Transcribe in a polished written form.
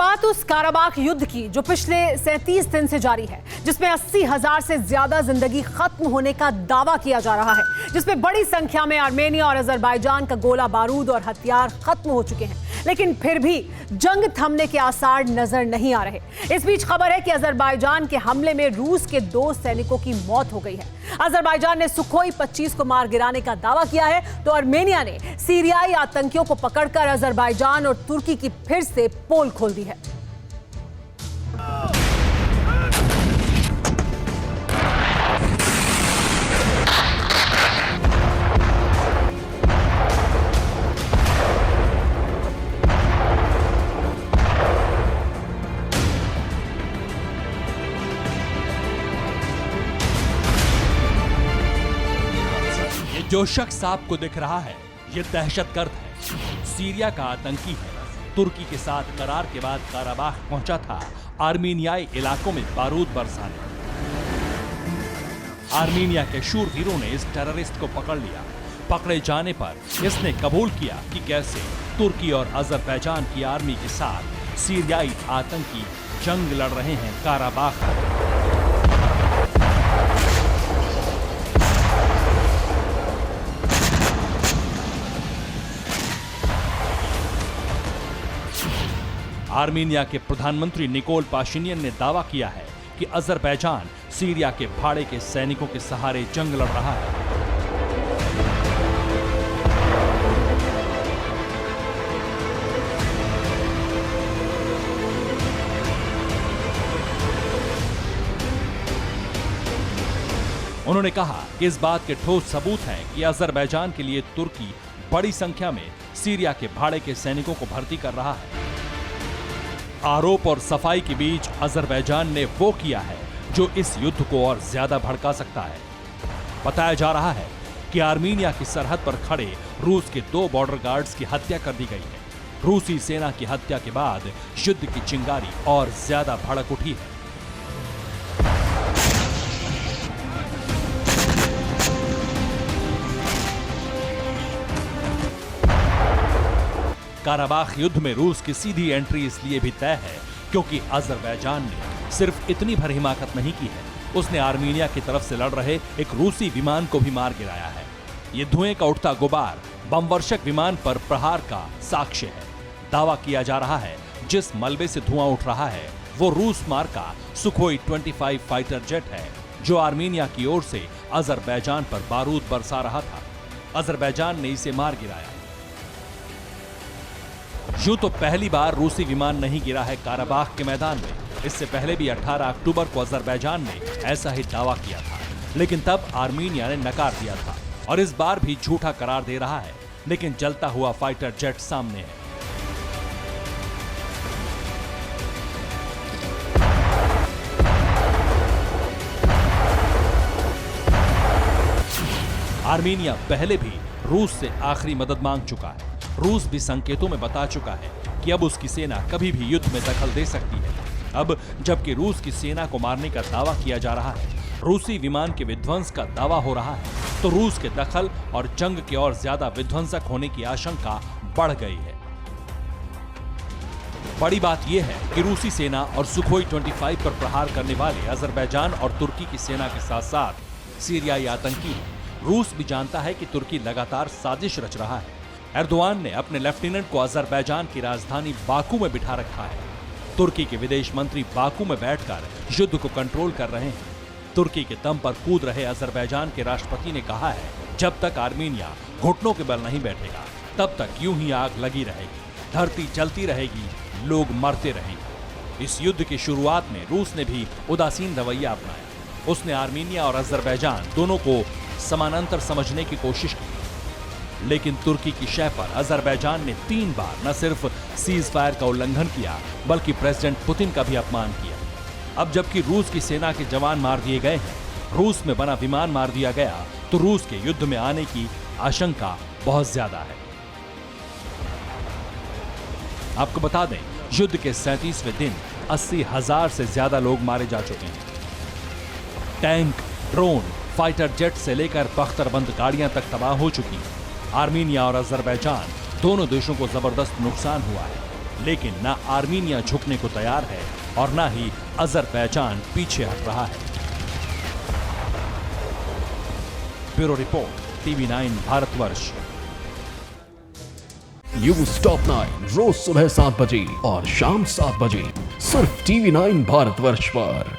बात उस काराबाख युद्ध की जो पिछले 37 दिन से जारी है, जिसमें 80,000 से ज्यादा जिंदगी खत्म होने का दावा किया जा रहा है, जिसमें बड़ी संख्या में आर्मेनिया और अजरबैजान का गोला बारूद और हथियार खत्म हो चुके हैं, लेकिन फिर भी जंग थमने के आसार नजर नहीं आ रहे। इस बीच खबर है कि अजरबैजान के हमले में रूस के 2 सैनिकों की मौत हो गई है। अजरबैजान ने सुखोई 25 को मार गिराने का दावा किया है, तो आर्मेनिया ने सीरियाई आतंकियों को पकड़कर अजरबैजान और तुर्की की फिर से पोल खोल दी है। जो शख्स आपको दिख रहा है, ये दहशतगर्द है, सीरिया का आतंकी है। तुर्की के साथ करार के बाद काराबाख पहुंचा था आर्मीनियाई इलाकों में बारूद बरसाने। आर्मीनिया के शूरवीरों ने इस टेररिस्ट को पकड़ लिया। पकड़े जाने पर इसने कबूल किया कि कैसे तुर्की और अजरबैजान की आर्मी के साथ सीरियाई आतंकी जंग लड़ रहे हैं काराबाख में। आर्मीनिया के प्रधानमंत्री निकोल पाशिनियन ने दावा किया है कि अजरबैजान सीरिया के भाड़े के सैनिकों के सहारे जंग लड़ रहा है। उन्होंने कहा कि इस बात के ठोस सबूत हैं कि अजरबैजान के लिए तुर्की बड़ी संख्या में सीरिया के भाड़े के सैनिकों को भर्ती कर रहा है। आरोप और सफाई के बीच अजरबैजान ने वो किया है जो इस युद्ध को और ज्यादा भड़का सकता है। बताया जा रहा है कि आर्मीनिया की सरहद पर खड़े रूस के 2 बॉर्डर गार्ड्स की हत्या कर दी गई है। रूसी सेना की हत्या के बाद युद्ध की चिंगारी और ज्यादा भड़क उठी है। काराबाख युद्ध में रूस की सीधी एंट्री इसलिए भी तय है क्योंकि अजरबैजान ने सिर्फ इतनी भर हिमाकत नहीं की है, उसने आर्मीनिया की तरफ से लड़ रहे एक रूसी विमान को भी मार गिराया है। ये धुएं का उठता गुबार बमवर्षक विमान पर प्रहार का साक्ष्य है। दावा किया जा रहा है जिस मलबे से धुआं उठ रहा है वो रूस मार्का सुखोई 25 फाइटर जेट है, जो आर्मीनिया की ओर से अजरबैजान पर बारूद बरसा रहा था। अजरबैजान ने इसे मार गिराया। यूं तो पहली बार रूसी विमान नहीं गिरा है काराबाख के मैदान में। इससे पहले भी 18 अक्टूबर को अजरबैजान ने ऐसा ही दावा किया था, लेकिन तब आर्मीनिया ने नकार दिया था और इस बार भी झूठा करार दे रहा है, लेकिन जलता हुआ फाइटर जेट सामने है। आर्मीनिया पहले भी रूस से आखिरी मदद मांग चुका है। रूस भी संकेतों में बता चुका है कि अब उसकी सेना कभी भी युद्ध में दखल दे सकती है। अब जबकि रूस की सेना को मारने का दावा किया जा रहा है, रूसी विमान के विध्वंस का दावा हो रहा है, तो रूस के दखल और जंग के और ज्यादा विध्वंसक होने की आशंका बढ़ गई है। बड़ी बात यह है कि रूसी सेना और सुखोई 25 पर प्रहार करने वाले अजरबैजान और तुर्की की सेना के साथ साथ सीरियाई आतंकी हैं। रूस भी जानता है कि तुर्की लगातार साजिश रच रहा है। एर्दोआन ने अपने लेफ्टिनेंट को अजरबैजान की राजधानी बाकू में बिठा रखा है। तुर्की के विदेश मंत्री बाकू में बैठकर युद्ध को कंट्रोल कर रहे हैं। तुर्की के दम पर कूद रहे अजरबैजान के राष्ट्रपति ने कहा है, जब तक आर्मीनिया घुटनों के बल नहीं बैठेगा तब तक यूं ही आग लगी रहेगी, धरती जलती रहेगी, लोग मरते रहेंगे। इस युद्ध की शुरुआत में रूस ने भी उदासीन रवैया अपनाया। उसने आर्मीनिया और अजरबैजान दोनों को समानांतर समझने की कोशिश की, लेकिन तुर्की की शय पर अजरबैजान ने 3 बार न सिर्फ सीज फायर का उल्लंघन किया बल्कि प्रेसिडेंट पुतिन का भी अपमान किया। अब जबकि रूस की सेना के जवान मार दिए गए हैं, रूस में बना विमान मार दिया गया, तो रूस के युद्ध में आने की आशंका बहुत ज्यादा है। आपको बता दें, युद्ध के 37वें दिन 80,000 से ज्यादा लोग मारे जा चुके हैं। टैंक, ड्रोन, फाइटर जेट से लेकर बख्तरबंद गाड़ियां तक तबाह हो चुकी हैं। आर्मीनिया और अजरबैजान दोनों देशों को जबरदस्त नुकसान हुआ है। लेकिन न आर्मीनिया झुकने को तैयार है और न ही अजरबैजान पीछे हट रहा है। Bureau report, TV9 Bharatvarsh. News top 9 रोज सुबह 7 बजे और शाम 7 बजे सिर्फ TV9 भारतवर्ष पर।